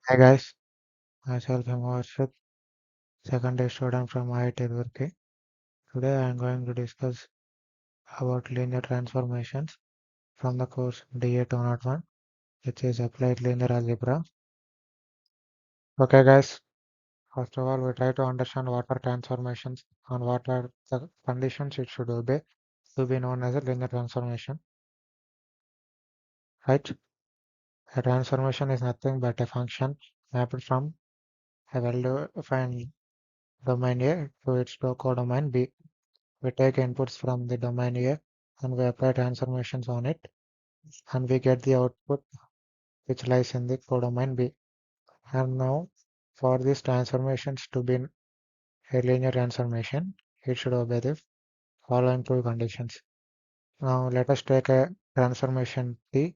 Hi guys, myself am VARSHITH, second year student from IIT Roorkee. Today I am going to discuss about linear transformations from the course DA 201, which is Applied Linear Algebra. Okay guys, first of all we try to understand what are transformations and what are the conditions it should obey to be known as a linear transformation. Right? A transformation is nothing but a function mapped from a well-defined domain A to its co-domain B. We take inputs from the domain A and we apply transformations on it and we get the output which lies in the codomain B. And now for these transformations to be a linear transformation, it should obey the following two conditions. Now let us take a transformation T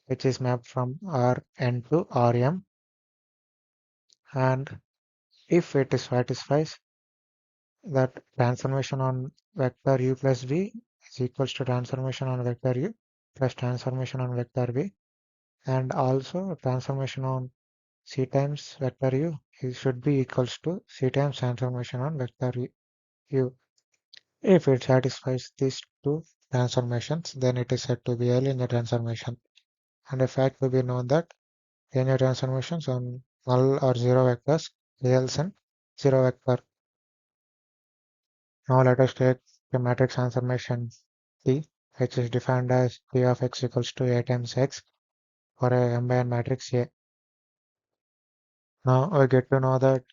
which is mapped from Rn to Rm, and if it satisfies that transformation on vector u plus v is equals to transformation on vector u plus transformation on vector v, and also transformation on c times vector u should be equals to c times transformation on vector u. If it satisfies these two transformations, then it is said to be a linear transformation. And a fact to be known that linear transformations on null or zero vectors results in zero vector. Now let us take the matrix transformation T, which is defined as P of x equals to A times x for a m by n matrix A. Now we get to know that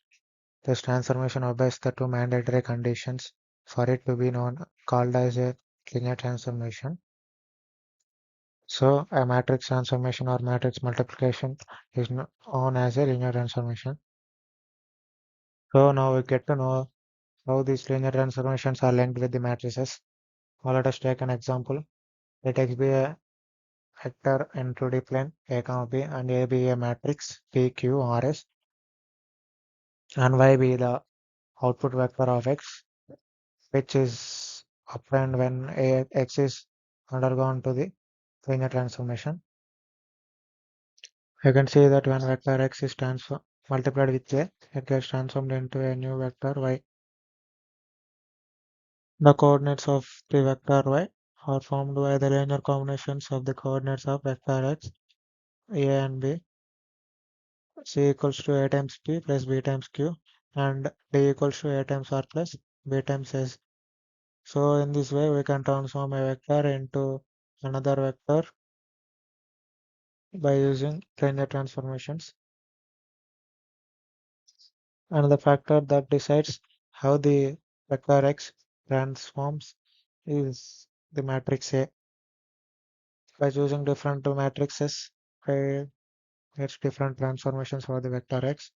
this transformation obeys the two mandatory conditions for it to be known called as a linear transformation. So a matrix transformation or matrix multiplication is known as a linear transformation. So now we get to know how these linear transformations are linked with the matrices. Now let us take an example. Let x be a vector in 2D plane A, B, and A be a matrix P, Q, R, S, and Y be the output vector of x, which is obtained when x is undergone to the linear transformation. You can see that when vector x is multiplied with a, it gets transformed into a new vector y. The coordinates of the vector y are formed by the linear combinations of the coordinates of vector x, a and b. C equals to a times p plus b times q, and d equals to a times r plus b times s. So in this way we can transform a vector into another vector by using linear transformations. And the factor that decides how the vector x transforms is the matrix A. By choosing different matrices, I get different transformations for the vector x.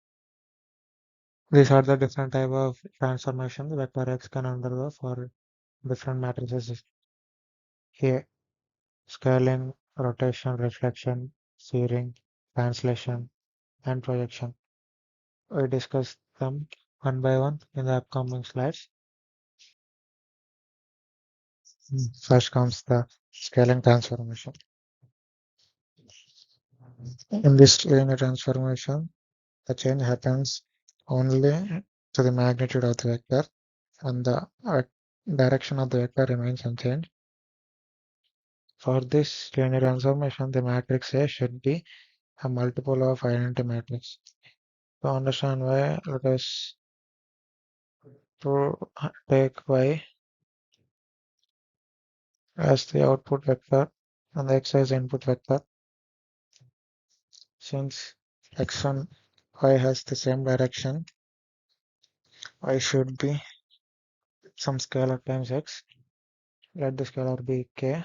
These are the different type of transformations the vector x can undergo for different matrices. Here, scaling, rotation, reflection, shearing, translation, and projection. We discuss them one by one in the upcoming slides. First comes the scaling transformation. In this linear transformation, the change happens only to the magnitude of the vector, and the direction of the vector remains unchanged. For this linear transformation, the matrix A should be a multiple of identity matrix. To understand why, let us take y as the output vector and the x as input vector. Since x and y has the same direction, y should be some scalar times x. Let the scalar be k.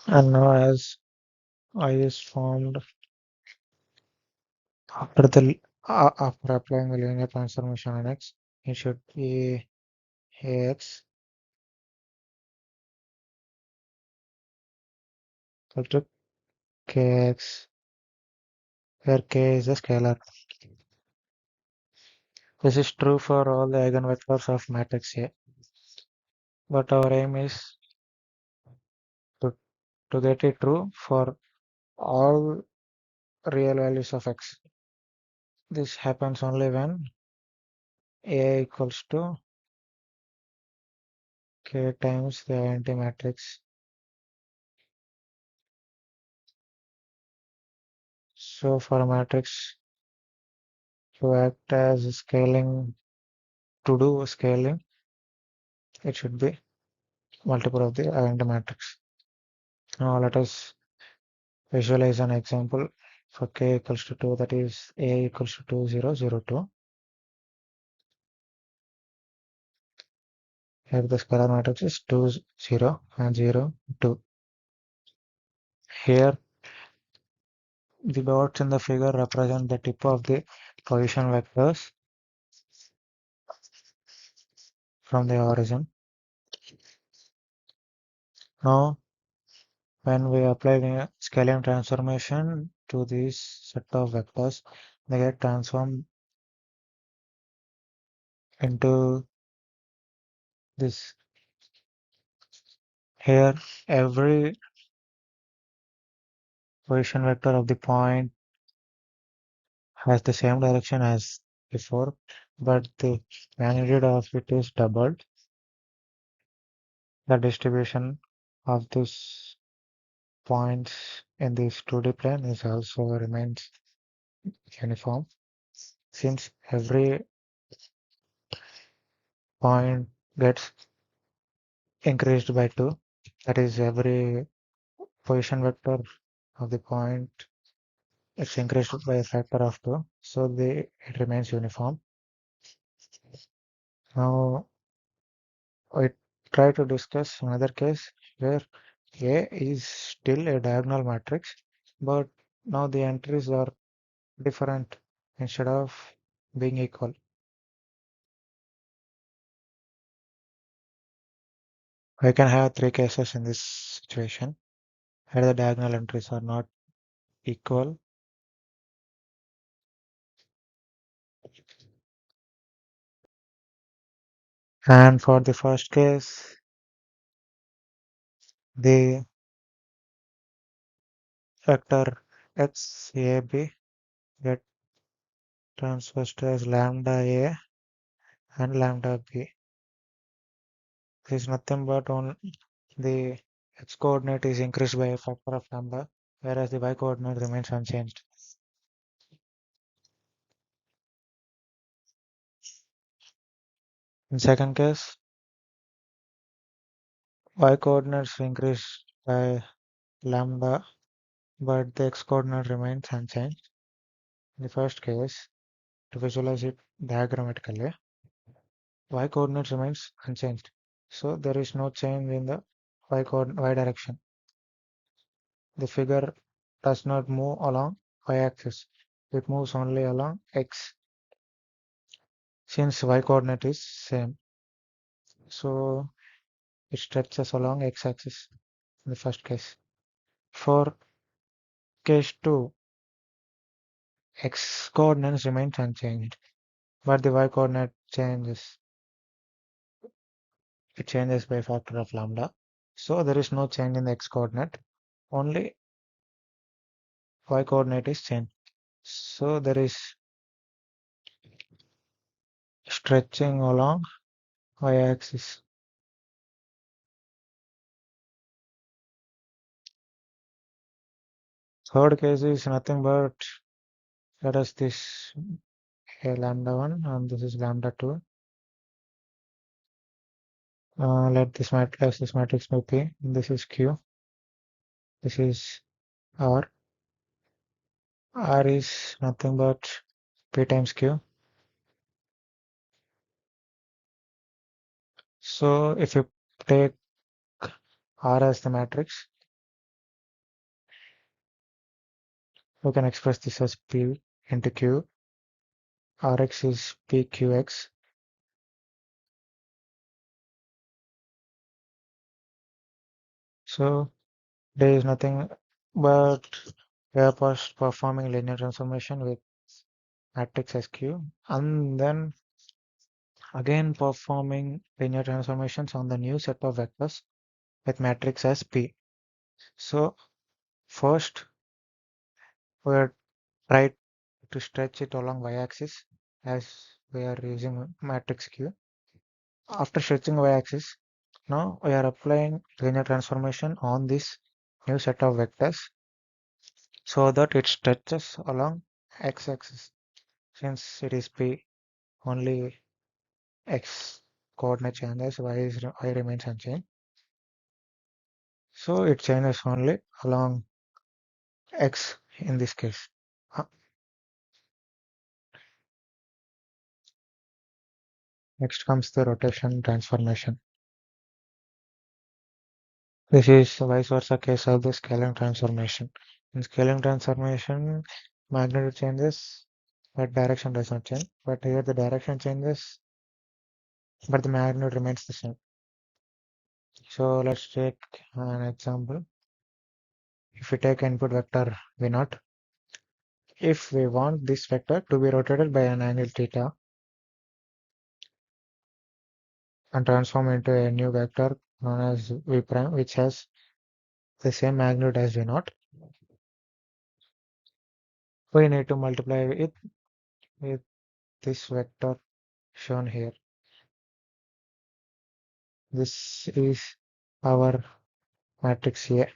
And now as I is formed after after applying the linear transformation on x, it should be ax equal to kx, where k is a scalar. This is true for all the eigenvectors of matrix A, but our aim is to to get it true for all real values of x. This happens only when A equals to k times the identity matrix. So for a matrix to act as scaling, to do scaling, it should be multiple of the identity matrix. Now let us visualize an example for k equals to 2, that is A equals to 2, 0, 0, 2. Here the scalar matrix is 2, 0 and 0, 2. Here the dots in the figure represent the tip of the position vectors from the origin. Now when we apply the scaling transformation to this set of vectors, they get transformed into this. Here every position vector of the point has the same direction as before, but the magnitude of it is doubled. The distribution of these points in this 2D plane is also remains uniform, since every point gets increased by 2. That is, every position vector of the point is increased by a factor of 2, so it remains uniform. Now I try to discuss another case where A is still a diagonal matrix, but now the entries are different instead of being equal. I can have three cases in this situation where the diagonal entries are not equal. And for the first case, the vector xab get transposed as lambda a and lambda b. This is nothing but on the x coordinate is increased by a factor of lambda, whereas the y coordinate remains unchanged. In second case, y coordinates increased by lambda, but the x coordinate remains unchanged. In the first case, to visualize it diagrammatically, y coordinate remains unchanged. So there is no change in the y direction. The figure does not move along y-axis. It moves only along x, since y coordinate is same. So it stretches along x-axis in the first case. For case 2, x coordinates remains unchanged, but the y coordinate changes. It changes by a factor of lambda. So there is no change in the x coordinate, only y coordinate is changed. So there is stretching along y-axis. Third case is nothing but, let us this a lambda 1 and this is lambda 2. Let this matrix be P. This is Q. This is R. R is nothing but P times Q. So if you take R as the matrix, you can express this as P into Q. Rx is PQX. So there is nothing but we are first performing linear transformation with matrix SQ, and then again performing linear transformations on the new set of vectors with matrix as P. So first we try to stretch it along y-axis as we are using matrix Q. After stretching y-axis, now we are applying linear transformation on this new set of vectors so that it stretches along x-axis. Since it is P, only x coordinate changes, y remains unchanged. So it changes only along x in this case. Uh, Next comes the rotation transformation. This is the vice versa case of the scaling transformation. In scaling transformation, magnitude changes, but direction does not change. But here the direction changes, but the magnitude remains the same. So let's take an example. If we take input vector v0, if we want this vector to be rotated by an angle theta and transform into a new vector known as v prime, which has the same magnitude as v0, we need to multiply it with this vector shown here. This is our matrix A,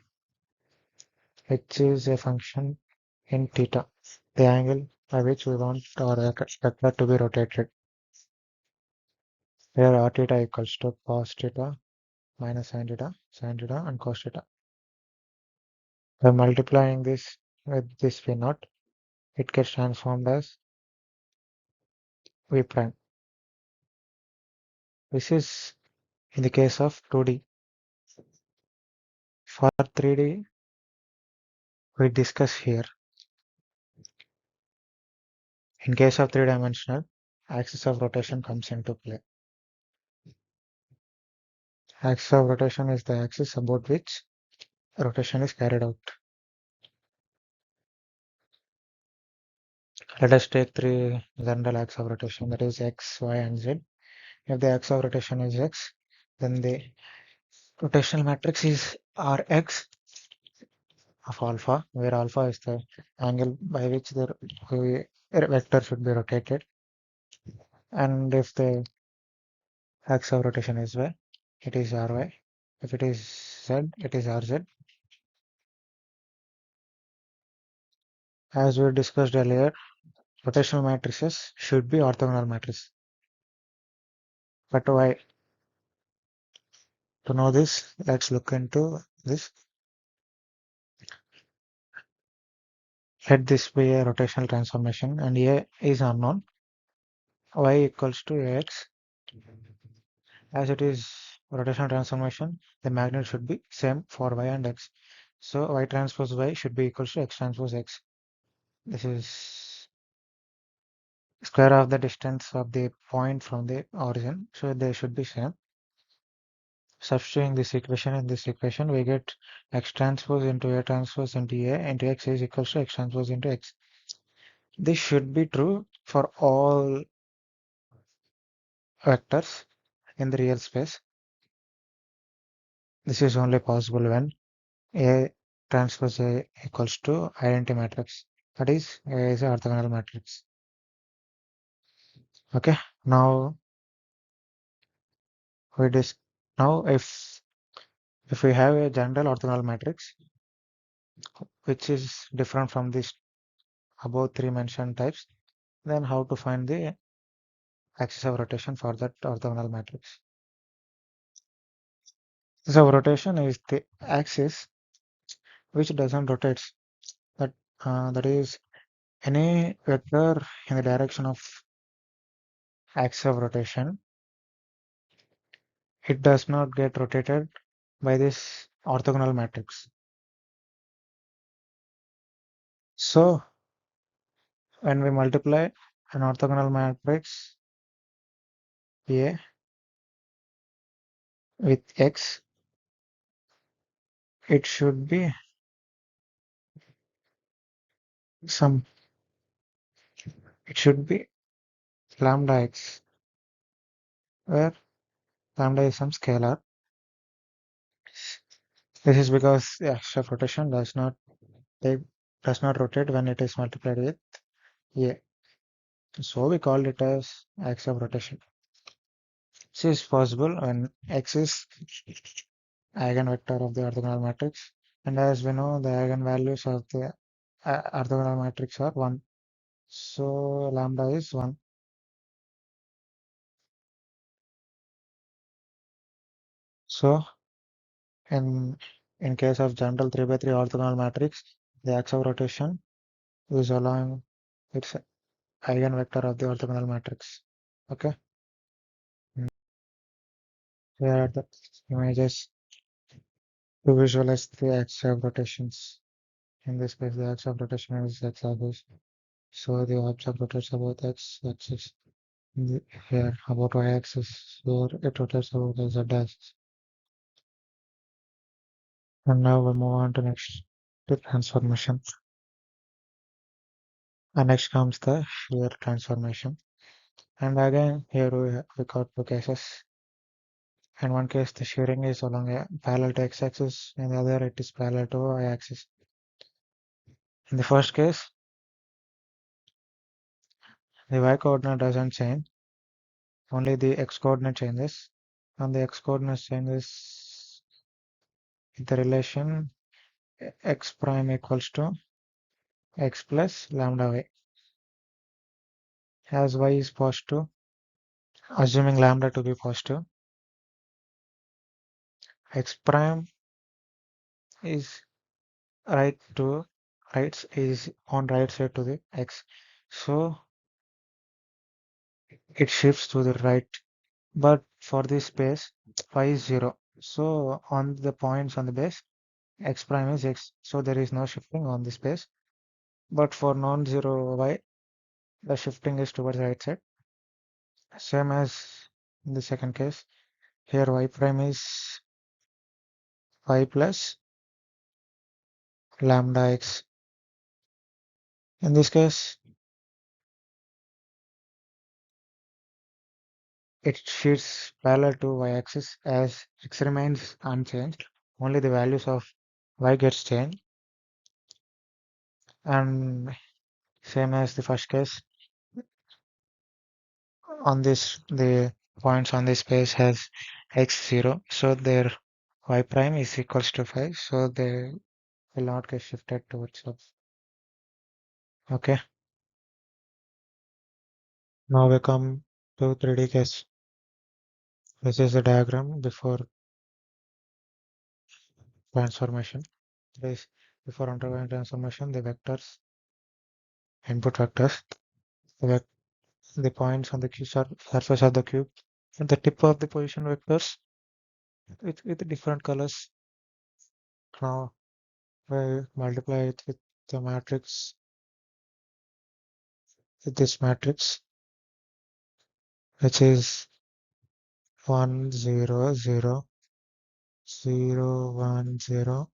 which is a function in theta, the angle by which we want our vector to be rotated. Here r theta equals to cos theta minus sin theta and cos theta. By multiplying this with this v0, it gets transformed as v prime. This is in the case of 2D. For 3D, we discuss here. In case of three-dimensional, axis of rotation comes into play. Axis of rotation is the axis about which rotation is carried out. Let us take three general axes of rotation, that is x, y, and z. If the axis of rotation is x, then the rotational matrix is Rx of alpha, where alpha is the angle by which the vector should be rotated. And if the axis of rotation is y, it is Ry. If it is z, it is Rz. As we discussed earlier, rotational matrices should be orthogonal matrices. But why? To know this, let's look into this. Let this be a rotational transformation and A is unknown. Y equals to Ax. As it is rotational transformation, the magnitude should be same for Y and X. So Y transpose Y should be equal to X transpose X. This is square of the distance of the point from the origin. So they should be same. Substituting this equation in this equation, we get X transpose into A transpose into A into X is equal to X transpose into X. This should be true for all vectors in the real space. This is only possible when A transpose A equals to identity matrix. That is, A is an orthogonal matrix. Okay. Now we dis now if we have a general orthogonal matrix which is different from this above three mentioned types, then how to find the axis of rotation for that orthogonal matrix? Axis of rotation is the axis which doesn't rotate. That that is any vector in the direction of axis of rotation, it does not get rotated by this orthogonal matrix. So when we multiply an orthogonal matrix A with X, it should be some, it should be lambda X, where lambda is some scalar. This is because the axis of rotation take, does not rotate when it is multiplied with A. So we call it as axis of rotation. This is possible when X is eigenvector of the orthogonal matrix, and as we know, the eigenvalues of the orthogonal matrix are 1. So lambda is 1. So in case of general 3 by 3 orthogonal matrix, the axis of rotation is along its eigenvector of the orthogonal matrix. Okay. Mm. Here are the images to visualize the axis of rotations. In this case, the axis of rotation is x-axis. So the object rotates about x-axis. Here about y-axis. Here it rotates about the z-axis. And now we move on to next the transformation. And next comes the shear transformation. And again, here we got two cases. In one case, the shearing is along a parallel to x-axis. In the other, it is parallel to y-axis. In the first case, the y-coordinate doesn't change. Only the x-coordinate changes. And the x-coordinate changes with the relation x prime equals to x plus lambda y. As y is positive, assuming lambda to be positive, x prime is is on right side to the x. So it shifts to the right. But for this space, y is 0. So on the points on the base, x prime is x. So there is no shifting on the space. But for non-zero y, the shifting is towards right side. Same as in the second case. Here y prime is y plus lambda x. In this case, it shifts parallel to y-axis as x remains unchanged. Only the values of y gets changed. And same as the first case, on this the points on this space has x0, so their y prime is equals to 5, so they will not get shifted towards us. Okay, now we come to 3D case. This is the diagram before transformation. This before undergoing transformation, the vectors, input vectors, the, the points on the surface of the cube, and the tip of the position vectors with different colors. Now we multiply it with the matrix, with this matrix, which is 1 0 0 0 1 0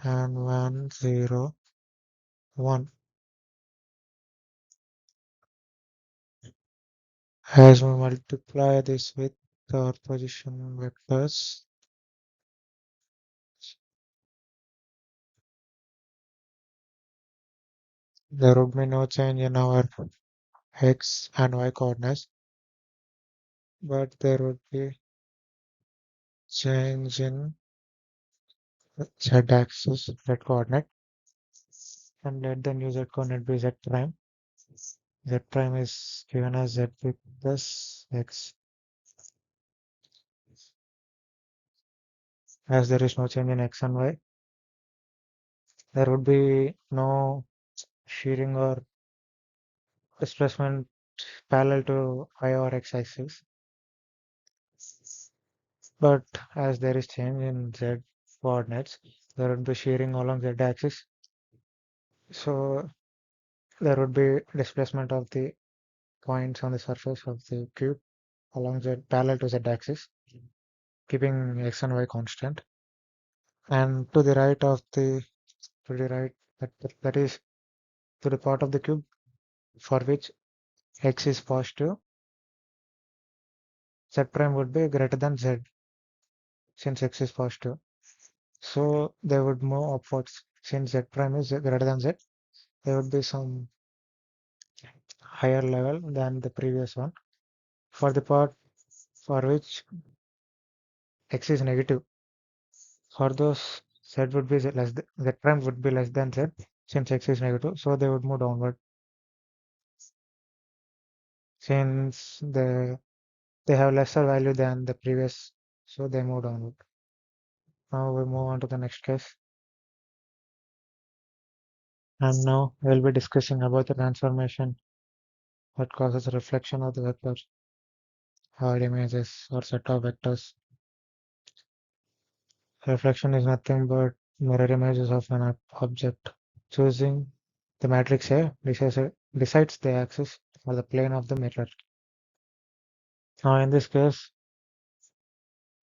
and 1 0 1. As we multiply this with our position vectors, there would be no change in our x and y coordinates, but there would be change in z-axis, z coordinate, and let the new z coordinate be z prime. Z prime is given as z plus x. As there is no change in x and y, there would be no shearing or displacement parallel to y or x axis. But as there is change in z coordinates, there would be shearing along z axis. So there would be displacement of the points on the surface of the cube along z parallel to z axis, keeping x and y constant. And to the right of the that is to the part of the cube for which x is positive, z prime would be greater than z since x is positive. So they would move upwards. Since z prime is greater than z, there would be some higher level than the previous one. For the part for which x is negative, for those z would be less z prime would be less than z since x is negative, so they would move downward. Since they have lesser value than the previous, so they move downward. Now we move on to the next case. And now we'll be discussing about the transformation that causes reflection of the vectors or images or set of vectors. Reflection is nothing but mirror images of an object. Choosing the matrix A decides the axis or the plane of the mirror. Now in this case,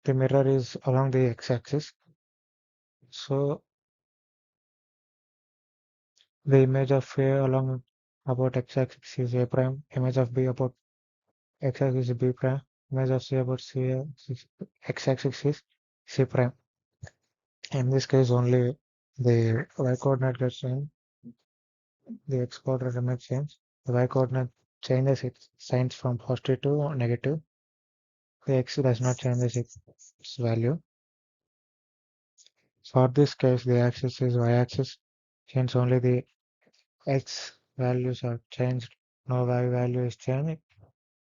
the mirror is along the x-axis. So the image of A along about x-axis is A prime, image of B about x-axis is B prime, image of C about x-axis is C prime. In this case, only the y-coordinate gets changed, the x-coordinate remains changed. The y-coordinate changes its signs from positive to negative. The x does not change its value. For this case, the axis is y-axis, since only the x values are changed, no y value is changed,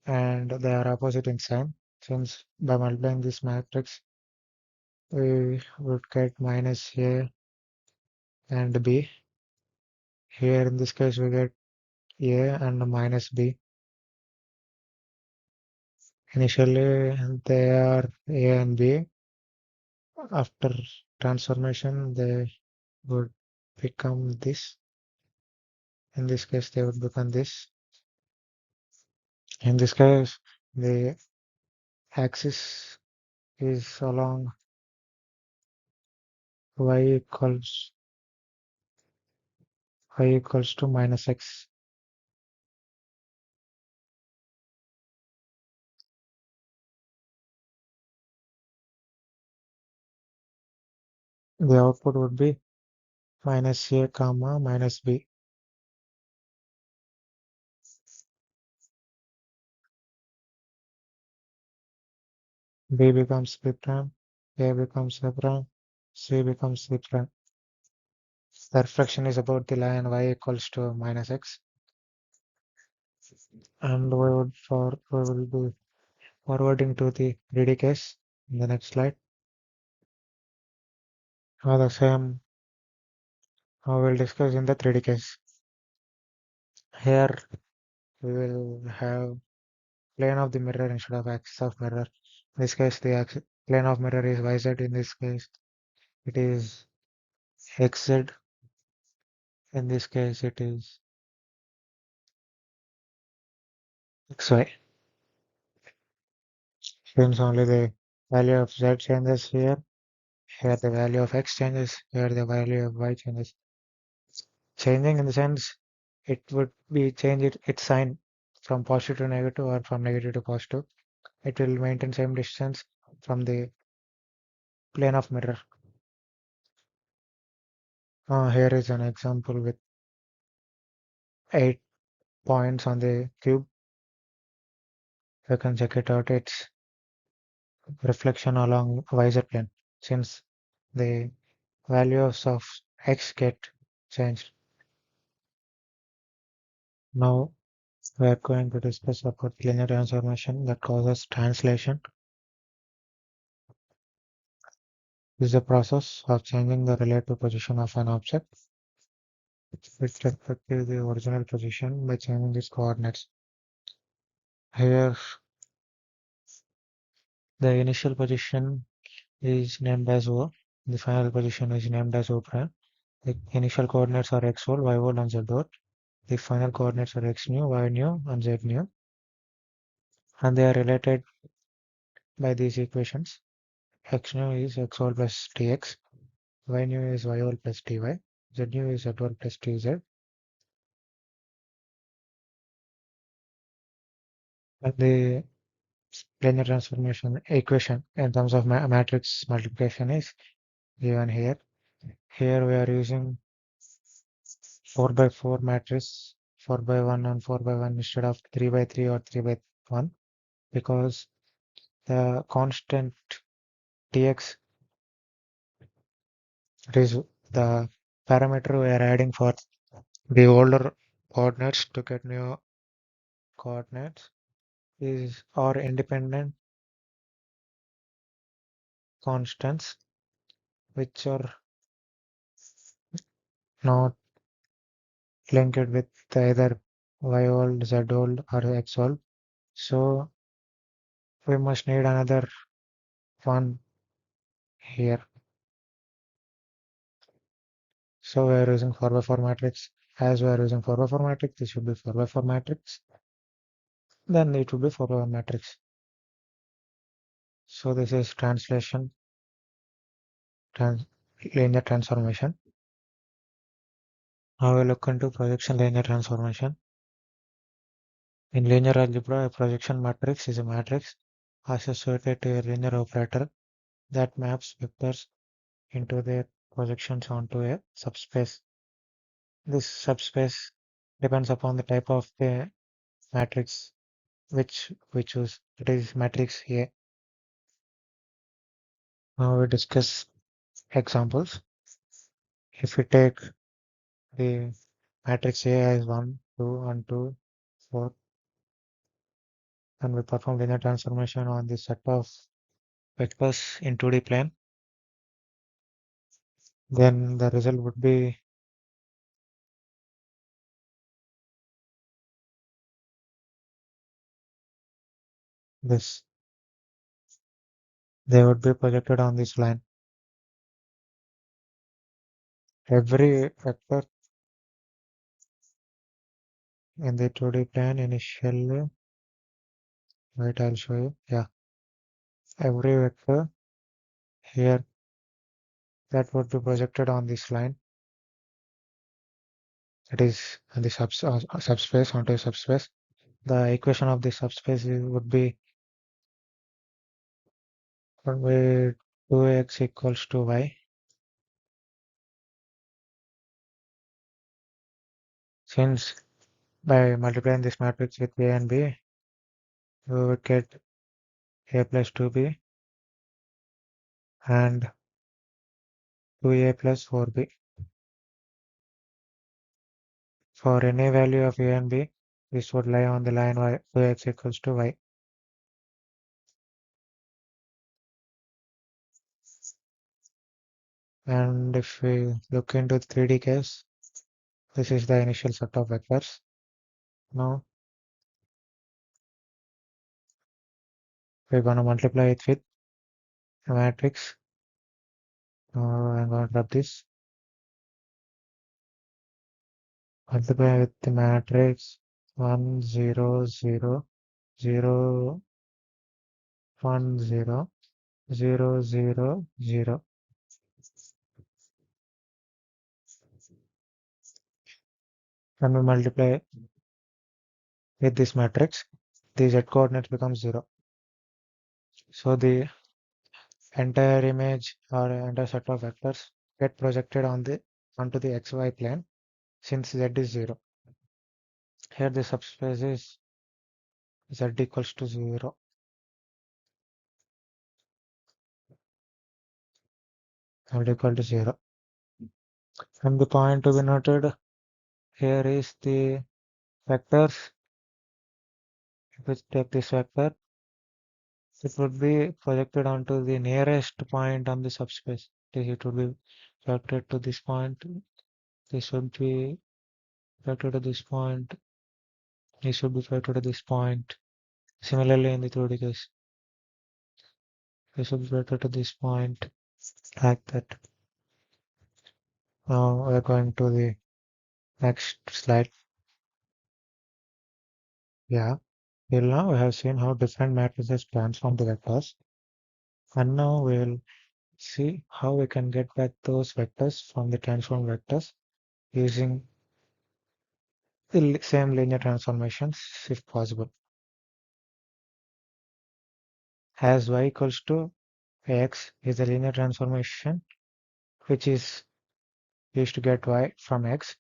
and they are opposite in sign. Since by multiplying this matrix, we would get minus A and B. Here in this case, we get A and minus B. Initially, they are A and B. After transformation, they would become this. In this case, they would become this. In this case, the axis is along y equals to minus x. The output would be minus a comma minus b. B becomes b prime, a becomes a prime, c becomes c prime. The reflection is about the line y equals to minus x, and we will be forwarding to the 3D case in the next slide. Now the same we will discuss in the 3D case. Here we will have plane of the mirror instead of axis of mirror. In this case, the plane of mirror is yz. In this case, it is xz. In this case, it is xy. Since only the value of z changes here, here the value of x changes, here the value of y changes. Changing in the sense it would be change its sign from positive to negative or from negative to positive. It will maintain same distance from the plane of mirror. Here is an example with 8 points on the cube. You can check it out. It's reflection along yz plane since the values of x get changed. Now we are going to discuss about linear transformation that causes translation. This is a process of changing the relative position of an object with respect to the original position by changing its coordinates. Here, the initial position is named as O. The final position is named as O prime. The initial coordinates are x whole, y whole, and z whole. The final coordinates are x nu, y nu, and z nu, and they are related by these equations. X nu is x whole plus tx, y nu is y whole plus ty, z nu is z whole plus tz, and the linear transformation equation in terms of matrix multiplication is given here. Here we are using 4 by 4 matrix, 4 by 1 and 4 by 1 instead of 3 by 3 or 3 by 1, because the constant Tx, it is the parameter we are adding for the older coordinates to get new coordinates, is are independent constants which are not linked with either y old, z old or x old. So we must need another one here. So we are using 4 by 4 matrix. As we are using 4 by 4 matrix, this should be 4 by 4 matrix. Then it will be 4 by 1 matrix. So this is translation, trans linear transformation. Now we look into projection linear transformation. In linear algebra, a projection matrix is a matrix associated to a linear operator that maps vectors into their projections onto a subspace. This subspace depends upon the type of the matrix which we choose. It is matrix A. Now we discuss examples. If we take the matrix A as 1, 2, and 2, 4, and we perform linear transformation on this set of vectors in 2D plane, then the result would be this. They would be projected on this line. Every vector in the 2D plane initially, wait, I'll show you. Yeah, every vector here that would be projected on this line. It is on the subspace onto a subspace. The equation of the subspace would be where 2x equals to y. Since by multiplying this matrix with A and B, we would get A plus 2B and 2A plus 4B. For any value of A and B, this would lie on the line y 2x equals to y. And if we look into the 3D case, this is the initial set of vectors. Now we're going to multiply it with a matrix. I'm going to rub this. Multiply with the matrix 1, 0, 0, 0, 1, 0, 0, 0, 0. When we multiply with this matrix, the z coordinates become 0. So the entire image or entire set of vectors get projected onto the xy plane since z is 0. Here the subspace is z equals to 0. Z equal to 0. And the point to be noted here is the vectors. If we take this vector, it would be projected onto the nearest point on the subspace. It would be projected to this point. This would be projected to this point. This should be projected to this point. Similarly, in the 2D case, this should be projected to this point, like that. Now we're going to the next slide. Yeah, till now we have seen how different matrices transform the vectors, and now we'll see how we can get back those vectors from the transformed vectors using the same linear transformations if possible. As y equals to x is a linear transformation, which is used to get y from x.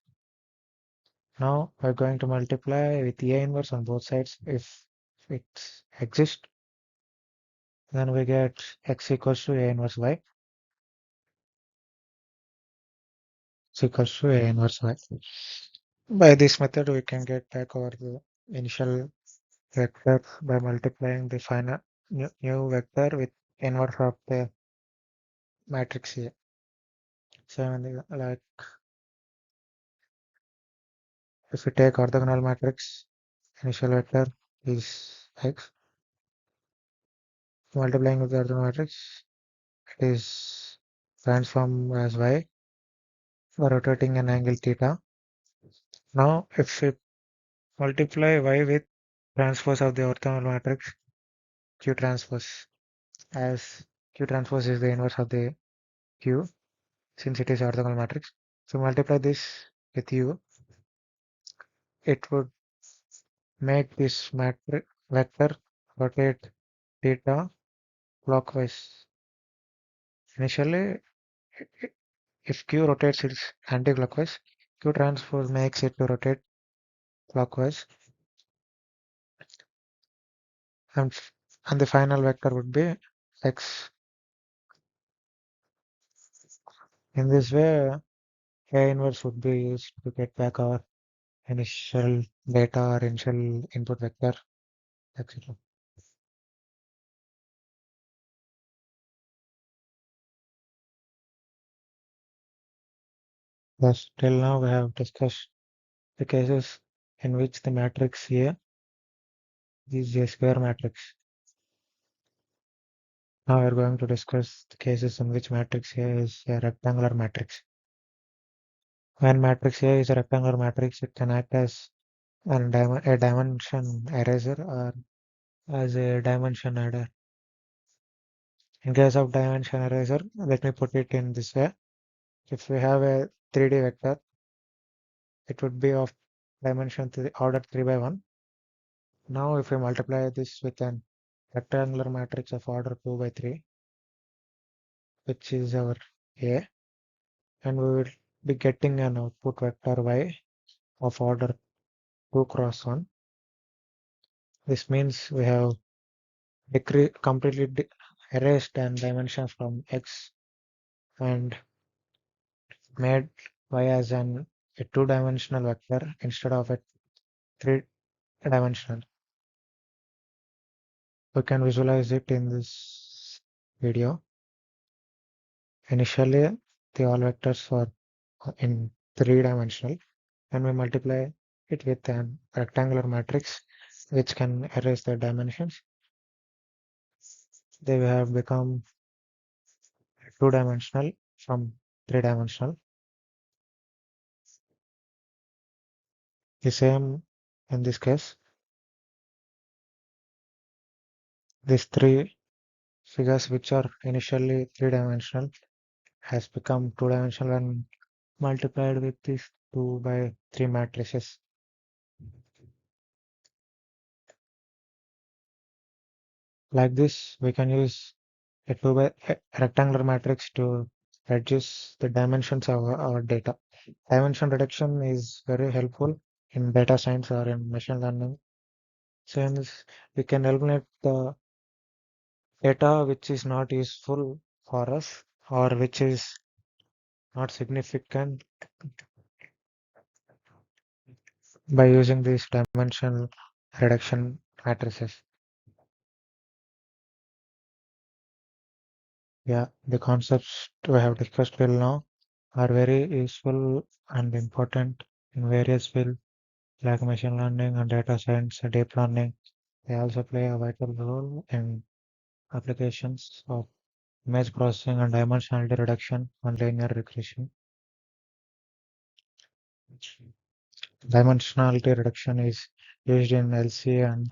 Now we're going to multiply with A inverse on both sides. If it exists, then we get x equals to A inverse y. Is equals to A inverse y. By this method, we can get back over the initial vector by multiplying the final new vector with inverse of the matrix A. So like if we take orthogonal matrix, initial vector is x. Multiplying with the orthogonal matrix, it is transformed as y by rotating an angle theta. Now, if we multiply y with transpose of the orthogonal matrix Q transpose, as Q transpose is the inverse of the Q, since it is orthogonal matrix. So multiply this with U, it would make this matrix vector rotate theta clockwise. Initially, if Q rotates its anti-clockwise, Q transpose makes it to rotate clockwise, and the final vector would be x. In this way, A inverse would be used to get back our initial data or initial input vector, etc. Thus, till now we have discussed the cases in which the matrix A is a square matrix. Now we are going to discuss the cases in which matrix A is a rectangular matrix. When matrix A is a rectangular matrix, it can act as a dimension eraser or as a dimension adder. In case of dimension eraser, let me put it in this way. If we have a 3D vector, it would be of dimension order 3 by 1. Now if we multiply this with an rectangular matrix of order 2 by 3, which is our A, and we will be getting an output vector Y of order 2 cross 1. This means we have completely erased an dimension from X and made Y as a two-dimensional vector instead of a three-dimensional. We can visualize it in this video. Initially, the all vectors were in three-dimensional, and we multiply it with an rectangular matrix which can erase the dimensions. They have become two-dimensional from three-dimensional. The same in this case. These three figures which are initially three-dimensional has become two-dimensional when multiplied with these 2 by 3 matrices. Like this, we can use a rectangular matrix to reduce the dimensions of our data. Dimension reduction is very helpful in data science or in machine learning, since we can eliminate the data which is not useful for us or which is not significant by using these dimension reduction matrices. Yeah, the concepts we have discussed till now are very useful and important in various fields like machine learning and data science and deep learning. They also play a vital role in applications of image processing and dimensionality reduction and linear regression. Dimensionality reduction is used in LC and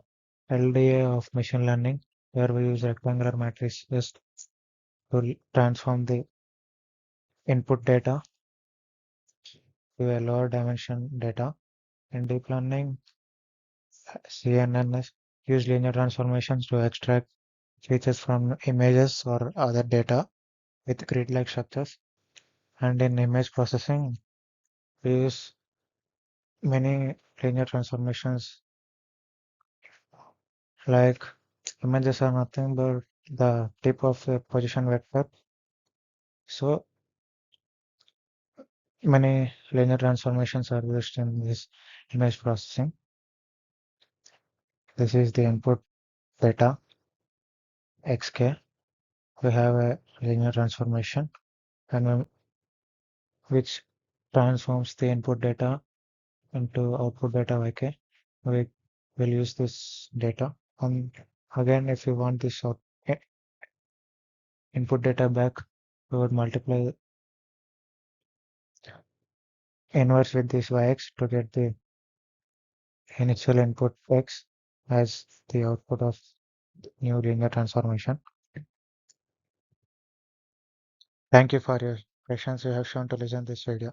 LDA of machine learning, where we use rectangular matrices to transform the input data to a lower dimension data. In deep learning, CNNs use linear transformations to extract features from images or other data with grid-like structures. And in image processing, we use many linear transformations, like images are nothing but the tip of a position vector. So many linear transformations are used in this image processing. This is the input data xk. We have a linear transformation and which transforms the input data into output data yk. We will use this data. And again, if you want this input data back, we would multiply inverse with this yx to get the initial input x as the output of new linear transformation. Thank you for your patience you have shown to listen this video.